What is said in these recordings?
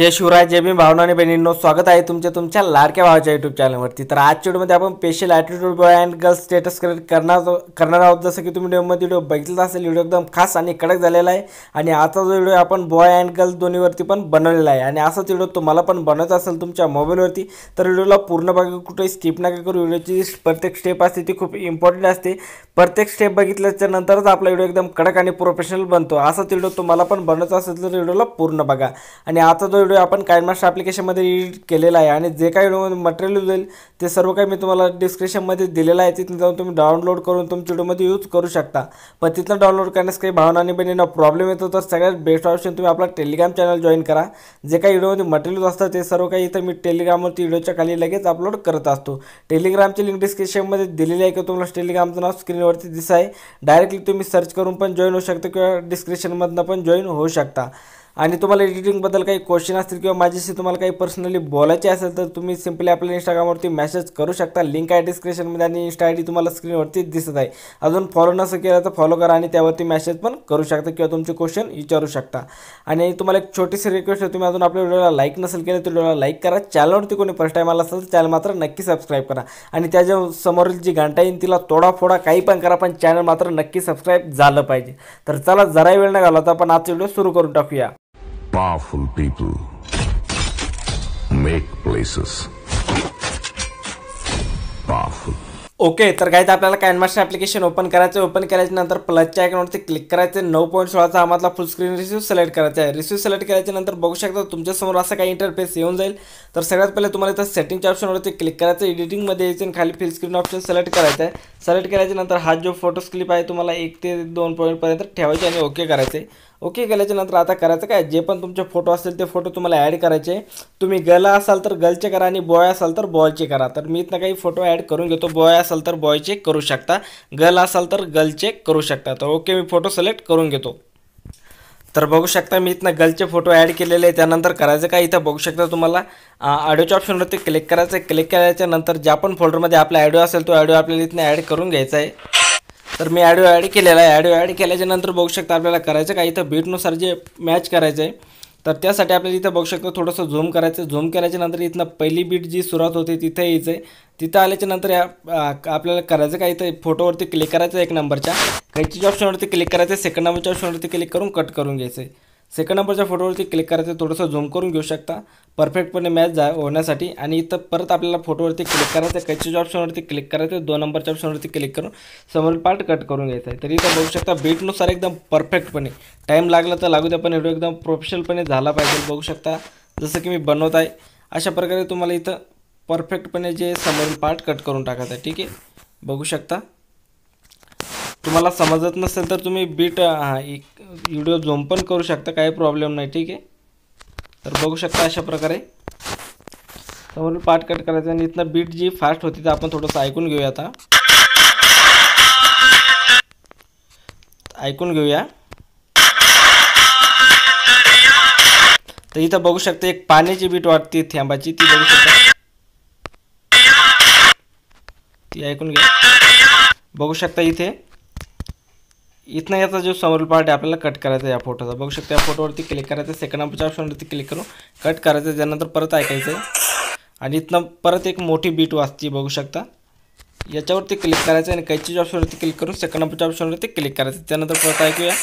जय शिवराय, जय भीम भावना आणि बहिणींनो, स्वागत आहे तुमच्या लाडक्या भावाच्या यूट्यूब चॅनलवरती। तर आजच्या व्हिडिओमध्ये आपण special attitude boy and girls status करणार आहोत। जसं की तुम्ही व्हिडिओ बघितला असेल, व्हिडिओ एकदम खास आणि कडक झालेला आहे आणि आता जो व्हिडिओ आपण बॉय अँड गर्ल्स दोन्हीवरती पण बनवलेला आहे आणि असाच व्हिडिओ तुम्हाला पण बनवायचा असेल तुमच्या मोबाईलवरती तर व्हिडिओला पूर्ण बघा, कुठेही स्किप नका करू। व्हिडिओची प्रत्येक स्टेप असते ती खूप इम्पॉर्टंट असते। प्रत्येक स्टेप बघितल्याच्या नंतरच आपला व्हिडिओ एकदम कडक आणि प्रोफेशनल बनतो। असाच व्हिडिओ तुम्हाला पण बनवायचा असेल तर व्हिडिओला पूर्ण बघा। आणि आता जो व्हिडिओ आपण काइनमास्टर ॲप्लिकेशनमध्ये एडिट केलेला आहे आणि जे काही व्हिडिओमध्ये मटेरियल जाईल ते सर्व काही मी तुम्हाला डिस्क्रिप्शनमध्ये दिलेलं आहे, तिथून जाऊन तुम्ही डाउनलोड करून तुमच्या व्हिडिओमध्ये यूज करू शकता। पण तिथून डाउनलोड करण्यास काही भावना आणि बहिणींना प्रॉब्लेम येतो तर सगळ्यात बेस्ट ऑप्शन तुम्ही आपला टेलिग्राम चॅनल जॉईन करा। जे काही व्हिडिओमध्ये मटेरियल असतं ते सर्व काही इथं मी टेलिग्रामवरती व्हिडिओच्या खाली लगेच अपलोड करत असतो। टेलिग्रामची लिंक डिस्क्रिप्शनमध्ये दिलेली आहे की तुम्हाला टेलिग्रामचं नाव स्क्रीनवरती दिसत आहे, डायरेक्टली तुम्ही सर्च करून पण जॉईन होऊ शकता किंवा डिस्क्रिप्शनमधनं पण जॉईन होऊ शकता। आणि तुम्हाला एडिटिंगबद्दल काही क्वेश्चन असतील किंवा माझ्याशी तुम्हाला काही पर्सनली बोलायचे असेल तर तुम्ही सिम्पली आपल्या इंस्टाग्रामवरती मेसेज करू शकता। लिंक आहे डिस्क्रिप्शनमध्ये आणि इंस्टा आय डी तुम्हाला स्क्रीनवरती दिसत आहे। अजून फॉलो नसेल केलं तर फॉलो करा आणि त्यावरती मेसेज पण करू शकता किंवा तुमचे क्वेश्चन विचारू शकता। आणि तुम्हाला एक छोटीशी रिक्वेस्ट आहे, तुम्ही अजून आपल्या व्हिडिओला लाईक नसेल केलं तर व्हिडिओला लाईक करा। चॅनलवरती कोणी फर्स्ट टाईम आला असेल तर चॅनल मात्र नक्की सबस्क्राईब करा आणि त्याच्या समोरील जी घंटा येईल तिला तोडाफोडा काही पण करा, पण चॅनल मात्र नक्की सबस्क्राईब झालं पाहिजे। तर चला जरा वेळ न घालवता आपण आजचा व्हिडिओ सुरू करून टाकूया। Powerful people make places powerful. Okay, तर काय आपल्याला काइनमास्टर ॲप्लिकेशन ओपन करायचं आहे। ओपन केल्याच्या नंतर प्लसच्या आयकॉनवरती क्लिक करायचं आहे। 9.16चा आम्हाला फुल स्क्रीन रिसिव्ह सिलेक्ट करायचा आहे। रिसिव्ह सिलेक्ट केल्याच्या नंतर बघू शकता तुमच्यासमोर असं काही इंटरफेस येऊन जाईल। तर सगळ्यात पहिले तुम्हाला इथं सेटिंगच्या ऑप्शनवरती क्लिक करायचं, एडिटिंगमध्ये यायचं आणि खाली फिल स्क्रीन ऑप्शन सिलेक्ट करायचं आहे। सिलेक्ट केल्याच्या नंतर हा जो फोटोज क्लिप आहे तुम्हाला 1 ते 2 पॉईंटपर्यंत ठेवायचे आणि ओके करायचे। ओके केल्याच्या नंतर आता करायचं काय, जे पण तुमचे फोटो असतील ते फोटो तुम्हाला ॲड करायचे। तुम्ही गर्ल असाल तर गर्लचे करा आणि बॉय असाल तर बॉयचे करा। तर मी इथनं काही फोटो ॲड करून घेतो। बॉय असाल तर बॉयचे करू शकता, गर्ल असाल तर गर्लचे करू शकता। तर ओके, मी फोटो सिलेक्ट करून घेतो। तर बघू शकता मी इथनं गर्लचे फोटो ॲड केलेले आहे। त्यानंतर करायचं काय, इथं बघू शकता तुम्हाला ऑडिओच्या ऑप्शनवरती क्लिक करायचं आहे। क्लिक केल्याच्या नंतर ज्या पण फोल्डरमध्ये आपला ऑडिओ असेल तो ऑडिओ आपल्याला इथनं ॲड करून घ्यायचा आहे। तर मी ऑडिओ ॲड केलेला आहे। ऑडिओ ॲड केल्याच्या नंतर बघू शकता आपल्याला करायचं काय, इथं बीटनुसार जे मॅच करायचं आहे तर त्यासाठी आपल्याला इथं बघू शकता थोडंसं झूम करायचं। झूम केल्याच्या नंतर इथनं पहिली बीट जी सुरुवात होते तिथं यायचं आहे। तिथं आल्याच्या नंतर आपल्याला करायचं काय, इथं फोटोवरती क्लिक करायचं, 1 नंबरच्या कैचीच्या ऑप्शनवरती क्लिक करायचं, सेकंड नंबरच्या ऑप्शनवरती क्लिक करून कट करून घ्यायचं आहे। सेकंड नंबरच्या फोटोवरती क्लिक करायचं, थोडंसं झूम करून घेऊ शकता परफेक्टपणे मॅच होण्यासाठी। आणि इथं परत आपल्याला फोटोवरती क्लिक करायचं, कैचीच्या ऑप्शनवरती क्लिक करायचं, 2 नंबरच्या ऑप्शनवरती क्लिक करून समोरील पार्ट कट करून घ्यायचा आहे। तर इथं बघू शकता बीटनुसार एकदम परफेक्टपणे, टाईम लागला तर लागू द्या पण व्हिडिओ एकदम प्रोफेशनलपणे झाला पाहिजे। बघू शकता जसं की मी बनवत आहे अशा प्रकारे तुम्हाला इथं परफेक्टपणे जे समोरील पार्ट कट करून टाकायचं आहे। ठीक आहे, बघू शकता। तुम्हाला समजत नसेल तर तुम्ही बीट व्हिडिओ झूम पण करू शकता, काही प्रॉब्लेम नाही। ठीक आहे, तर बघू शकता अशा प्रकारे समोरील पार्ट कट करायचं आणि इथनं बीट जी फास्ट होती तर आपण थोडंसं ऐकून घेऊया। आता ऐकून घेऊया। तर इथं बघू शकता एक पाण्याची बीट वाटते थेंबाची, ती बघू शकता, ती ऐकून घ्या। बघू शकता इथनं याचा जो समोरील पार्ट आहे आपल्याला कट करायचा आहे या फोटोचा। बघू शकता या फोटोवरती क्लिक करायचं, सेकंड नंबरच्या ऑप्शनवरती क्लिक करून कट करायचं, त्यानंतर परत ऐकायचं आहे आणि इथनं परत एक मोठी बीट वाजते बघू शकता, याच्यावरती क्लिक करायचं आणि कैचीच्या ऑप्शनवरती क्लिक करून सेकंड नंबरच्या ऑप्शनवरती क्लिक करायचं, त्यानंतर परत ऐकूया।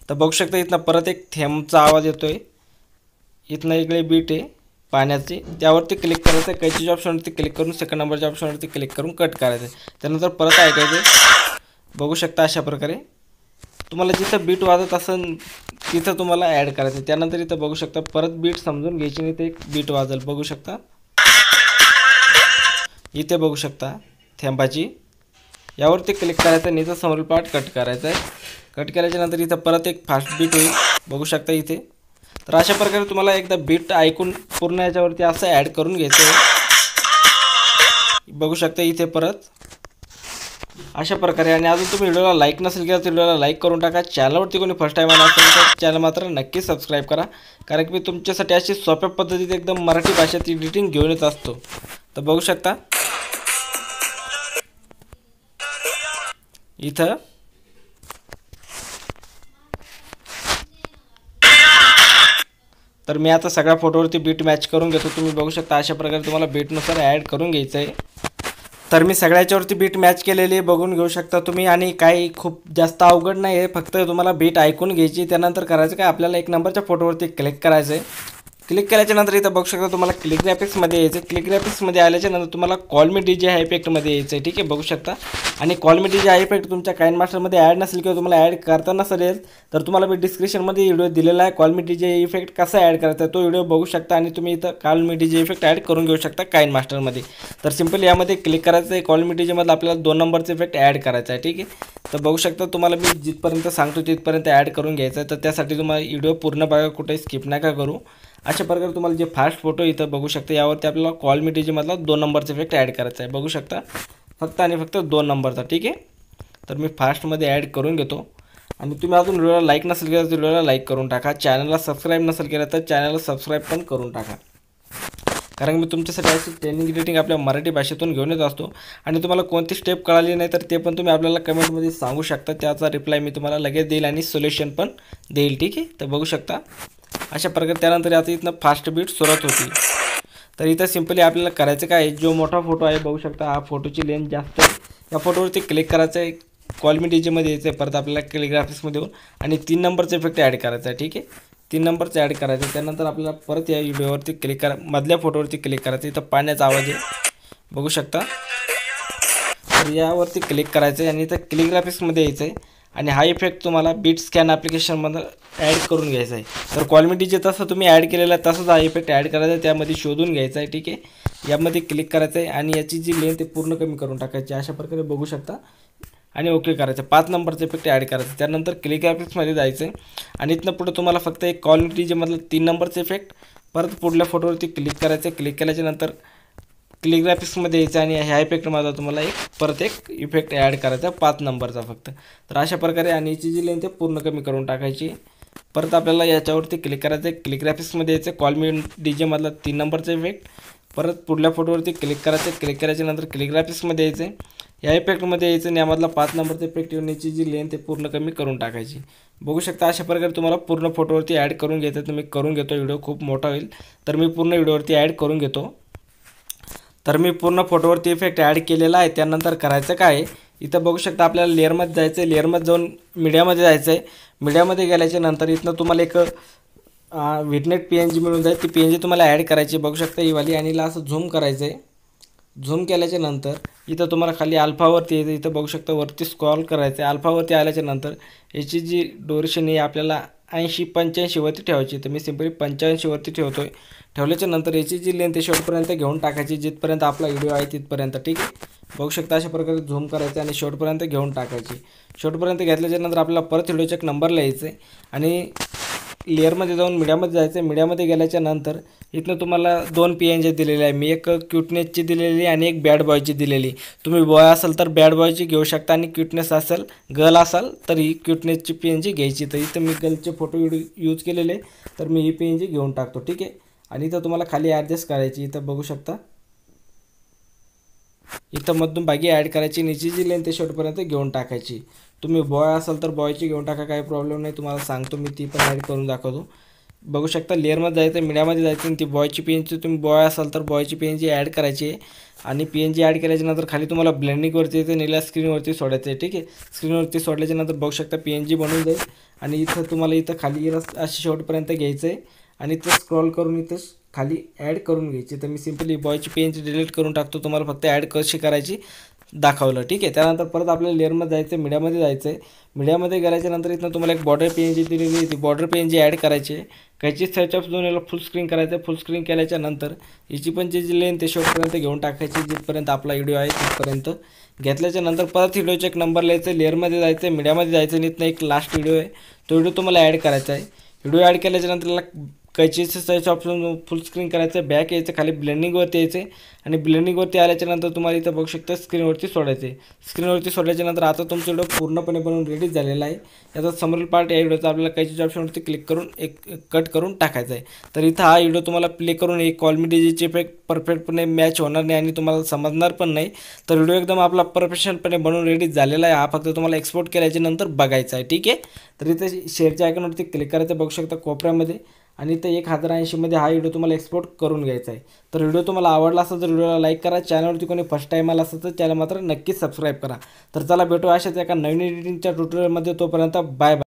तर बघू शकता इथनं परत एक थेंबचा आवाज येतोय, इथनं इकडे बीट आहे पाण्याची, त्यावरती क्लिक करायचं, कैचीच्या ऑप्शनवरती क्लिक करून सेकंड नंबरच्या ऑप्शनवरती क्लिक करून कट करायचं, त्यानंतर परत ऐकायचं। बघू शकता अशा प्रकारे तुम्हाला जिथं बीट वाजत असेल तिथं तुम्हाला ॲड करायचं। त्यानंतर इथं बघू शकता परत बीट समजून घ्यायची नाही, ते एक बीट वाजेल बघू शकता। इथे बघू शकता थेंबाची, यावरती क्लिक करायचं आणि इथं समोरील पार्ट कट करायचा आहे। कट केल्याच्या नंतर इथं परत एक फास्ट बीट होईल बघू शकता इथे। तर अशा प्रकारे तुम्हाला एकदा बीट ऐकून पूर्ण याच्यावरती असं ॲड करून घ्यायचं आहे बघू शकता इथे परत अशा प्रकारे। आणि अजून तुम्ही व्हिडिओला लाईक नसेल केलं तर व्हिडिओला लाईक करून टाका। चॅनलवरती कोणी फर्स्ट टाईम आला असेल तर चॅनल मात्र नक्की सबस्क्राईब करा, कारण की मी तुमच्यासाठी अशी सोप्या पद्धतीत एकदम मराठी भाषेत एडिटिंग घेऊन येत असतो। तर बघू शकता इथं तर मी आता सगळ्या फोटोवरती बीट मॅच करून घेतो. तुम्ही बघू शकता अशा प्रकारे तुम्हाला बीटनुसार ॲड करून घ्यायचं आहे. तर मी सगळ्याच्यावरती बीट मॅच केलेली आहे, बघून घेऊ शकता तुम्ही. आणि काही खूप जास्त अवघड नाही आहे, फक्त तुम्हाला बीट ऐकून घ्यायची. त्यानंतर करायचं काय, आपल्याला एक नंबरच्या फोटोवरती क्लिक करायचं आहे. क्लिक केल्याच्या नंतर इथं बघू शकता तुम्हाला क्लिक ग्राफिक्समध्ये यायचं आहे. क्लिक ग्राफिक्समध्ये आल्याच्या नंतर तुम्हाला कॉल मी डीजे हा इफेक्टमध्ये यायचं आहे. ठीक आहे, बघू शकता. आणि कॉल मी डीजे हा इफेक्ट तुमच्या काइन मास्टरमध्ये ॲड नसेल किंवा तुम्हाला ॲड करता नसेल तर तुम्हाला मी डिस्क्रिप्शनमध्ये व्हिडिओ दिलेला आहे. कॉल मी डीजे इफेक्ट कसा ॲड करायचा तो व्हिडिओ बघू शकता आणि तुम्ही इथं call me DJ effect add करून घेऊ शकता काइन मास्टरमध्ये. तर सिंपल यामध्ये क्लिक करायचं आहे. कॉल मी डीजेमध्ये आपल्याला 2 नंबरचा इफेक्ट ॲड करायचा आहे. ठीक आहे, तर बघू शकता तुम्हाला मी जिथपर्यंत सांगतो तिथपर्यंत ॲड करून घ्यायचं आहे. तर त्यासाठी तुम्हाला व्हिडिओ पूर्ण बघा, कुठे स्किप नका करू. अशा प्रकारे तुम्हाला जे फास्ट फोटो इथं बघू शकता यावरती आपल्याला कॉल मी डीजेमधला 2 नंबरचा इफेक्ट ॲड करायचा आहे. बघू शकता फक्त आणि फक्त 2 नंबरचा. ठीक आहे, तर मी फास्टमध्ये ॲड करून घेतो. आणि तुम्ही अजून व्हिडिओला लाईक नसेल केलं तर व्हिडिओला लाईक करून टाका. चॅनलला सबस्क्राईब नसेल केलं तर चॅनलला सबस्क्राईब पण करून टाका, कारण मी तुमच्यासाठी अशी ट्रेनिंग एडिटिंग आपल्या मराठी भाषेतून घेऊन येत असतो. आणि तुम्हाला कोणती स्टेप कळाली नाही तर ते पण तुम्ही आपल्याला कमेंटमध्ये सांगू शकता. त्याचा रिप्लाय मी तुम्हाला लगेच देईल आणि सोल्युशन पण देईल. ठीक आहे, तर बघू शकता अशा प्रकारे. त्यानंतर आता इथनं फास्ट बीट सुरुवात होती. तर इथं सिम्पली आपल्याला करायचं काय, जो मोठा फोटो आहे बघू शकता, हा फोटोची लेंथ जास्त आहे. या फोटोवरती क्लिक करायचं आहे. कॉल मी डीजेमध्ये यायचं आहे. परत आपल्याला क्लिक ग्राफिक्समध्ये येऊन आणि 3 नंबरचा इफेक्ट ॲड करायचा आहे. ठीक आहे, 3 नंबरचं ॲड करायचं. त्यानंतर आपल्याला परत या व्हिडिओवरती क्लिक करा, मधल्या फोटोवरती क्लिक करायचं. इथं पाण्याचा आवाज आहे बघू शकता. तर यावरती क्लिक करायचं आहे आणि इथं क्लिक ग्राफिक्समध्ये यायचं आहे. आणि हा इफेक्ट तुम्हाला बीट स्कॅन ॲप्लिकेशनमध्ये ॲड करून घ्यायचा आहे. तर कॉल मी डीजे तसं तुम्ही ॲड केलेला आहे तसंच हा इफेक्ट ॲड करायचा आहे, त्यामध्ये शोधून घ्यायचा आहे. ठीक आहे, यामध्ये क्लिक करायचं आहे आणि याची जी लेंथ आहे पूर्ण कमी करून टाकायची अशा प्रकारे बघू शकता. आणि ओके करायचं. 5 नंबरचं इफेक्ट ॲड करायचं. त्यानंतर क्लिक ग्राफिक्समध्ये जायचं आहे आणि इथनं पुढे तुम्हाला फक्त एक कॉल मी डीजेमधलं 3 नंबरचं इफेक्ट परत पुढल्या फोटोवरती क्लिक करायचं आहे. क्लिक केल्याच्या नंतर क्लिक ग्राफिक्समध्ये यायचं आणि ह्या इफेक्टमध्ये तुम्हाला परत एक इफेक्ट ॲड करायचा 5 नंबरचा फक्त. तर अशा प्रकारे आणि याची जी लेंथ आहे पूर्ण कमी करून टाकायची. परत आपल्याला याच्यावरती क्लिक करायचं आहे. क्लिक ग्राफिक्समध्ये यायचं कॉल मी डीजेमधला 3 नंबरचा इफेक्ट परत पुढल्या फोटोवरती क्लिक करायचं. क्लिक केल्याच्या नंतर क्लिक ग्राफिक्समध्ये यायचं आहे. या इफेक्टमध्ये यायचं आणि यामधला 5 नंबरचा इफेक्ट येऊन याची जी लेंथ आहे पूर्ण कमी करून टाकायची. बघू शकता अशा प्रकारे तुम्हाला पूर्ण फोटोवरती ॲड करून घ्यायचं. तुम्ही करून घेतो, व्हिडिओ खूप मोठा होईल तर मी पूर्ण व्हिडिओवरती ॲड करून घेतो. तर मी पूर्ण फोटोवरती इफेक्ट ॲड केलेला आहे. त्यानंतर करायचं काय, इथं बघू शकता आपल्याला लेअरमध्ये जायचं आहे. लेअरमध्ये जाऊन मीडियामध्ये जायचं आहे. मीडियामध्ये गेल्याच्या नंतर इथनं तुम्हाला एक विटनेट PNG मिळून जाईल. ती PNG तुम्हाला ॲड करायची बघू शकता ही वाली. आणि हिला असं झूम करायचं आहे. झूम केल्याच्या नंतर इथं तुम्हाला खाली अल्फावरती यायचं. इथं बघू शकता वरती स्क्रॉल करायचं आहे. अल्फावरती आल्याच्या नंतर याची जी ड्युरेशन आहे आपल्याला 80-85 वरती ठेवायची. तर मी सिम्पली 85 वरती ठेवतो आहे. ठेवल्याच्या नंतर याची जी लेंथ आहे शेवटपर्यंत घेऊन टाकायची, जिथपर्यंत आपला व्हिडिओ आहे तिथपर्यंत. ठीक आहे, बघू शकता अशा प्रकारे झूम करायचं आणि शेवटपर्यंत घेऊन टाकायची. शेवटपर्यंत घेतल्याच्या नंतर आपल्याला परत व्हिडिओच्या एक नंबरला यायचं आहे आणि लेअरमध्ये जाऊन मीडियामध्ये जायचं आहे. मीडियामध्ये गेल्याच्या नंतर इथनं तुम्हाला 2 PNG दिलेले आहे. मी एक क्यूटनेसची दिलेली आणि एक बॅड बॉयची दिलेली. तुम्ही बॉय असाल तर बॅड बॉयची घेऊ शकता आणि क्यूटनेस असेल गर्ल असाल तर ही क्यूटनेसची PNG घ्यायची. तर इथं मी गर्लचे फोटो यूज केलेले तर मी ही PNG घेऊन टाकतो. ठीक आहे, आणि इथं तुम्हाला खाली ॲडजस्ट करायची. इथं बघू शकता इथं मधून बागी ॲड करायची. नीची जी लेंथ आहे शेवटपर्यंत घेऊन टाकायची. तुम्ही बॉय असाल तर बॉयची घेऊन टाका, काही प्रॉब्लेम नाही. तुम्हाला सांगतो मी ती पण ॲड करून दाखवतो. बघू शकता लेअरमध्ये जायचं, मीडियामध्ये जायचं आणि ती बॉयची PNG, तुम्ही बॉय असाल तर बॉयची PNG ॲड करायची आहे. आणि PNG ॲड केल्याच्या नंतर खाली तुम्हाला ब्लेंडिंगवरती यायचं, नीला स्क्रीनवरती सोडायचं आहे. ठीक आहे, स्क्रीनवरती सोडल्याच्या नंतर बघू शकता PNG बनून जाईल. आणि इथं तुम्हाला इथं खाली अशी शेवटपर्यंत घ्यायचं आहे आणि इथं स्क्रॉल करून इथं खाली ॲड करून घ्यायची. तर मी सिम्पली बॉयची PNG डिलीट करून टाकतो, तुम्हाला फक्त ॲड कशी करायची दाखवलं. ठीक आहे, त्यानंतर परत आपल्याला लेअरमध्ये जायचं आहे, मीडियामध्ये जायचं आहे. मीडियामध्ये गेल्याच्या नंतर इथनं तुम्हाला एक बॉर्डर PNG दिलेली आहे, ती बॉर्डर PNG ॲड करायची आहे. काहीची सर्च ऑफ झोन याला फुल स्क्रीन करायचं आहे. फुल स्क्रीन केल्याच्या नंतर हिची पण जी लेंथ ते शेवटपर्यंत घेऊन टाकायची, जिथपर्यंत आपला व्हिडिओ आहे तिथपर्यंत घेतल्याच्या नंतर परत व्हिडिओचे एक नंबर लिहायचं. लेअरमध्ये जायचं आहे, मीडियामध्ये जायचं आणि इथनं एक लास्ट व्हिडिओ आहे, तो व्हिडिओ तुम्हाला ॲड करायचा आहे. व्हिडिओ ॲड केल्याच्या नंतर कैचीचं सर्च ऑप्शन फुल स्क्रीन करायचं, बॅक यायचं, खाली ब्लेंडिंगवरती यायचं आणि ब्लेंडिंगवरती आल्याच्या नंतर तुम्हाला इथं बघू शकता स्क्रीनवरती सोडायचं आहे. स्क्रीनवरती सोडल्याच्या नंतर आता तुमचा व्हिडिओ पूर्णपणे बनवून रेडी झालेला आहे. याचा समोरील पार्ट या व्हिडिओचा आपल्याला कैचीच्या ऑप्शनवरती क्लिक करून एक कट करून टाकायचा आहे. तर इथं हा व्हिडिओ तुम्हाला प्ले करून एक कॉल मी डीजेचे इफेक्ट परफेक्टपणे मॅच होणार नाही आणि तुम्हाला समजणार पण नाही. तर व्हिडिओ एकदम आपला प्रोफेशनलपणे बनवून रेडी झालेला आहे. हा फक्त तुम्हाला एक्सपोर्ट केल्याच्या नंतर बघायचा आहे. ठीक आहे, तर इथं शेअरच्या आयकॉनवरती क्लिक करायचं, बघू शकता कोपऱ्यामध्ये. आणि इथं 1080 मध्ये हा व्हिडिओ तुम्हाला एक्सपोर्ट करून घ्यायचा आहे. तर व्हिडिओ तुम्हाला आवडला असेल तर व्हिडिओला लाईक करा. चॅनलवरती कोणी फर्स्ट टाईम आला असेल तर चॅनल मात्र नक्कीच सबस्क्राईब करा. तर चला भेटू अशाच एका नवीन एडिटिंगच्या ट्युटोरियलमध्ये. तोपर्यंत बाय बाय.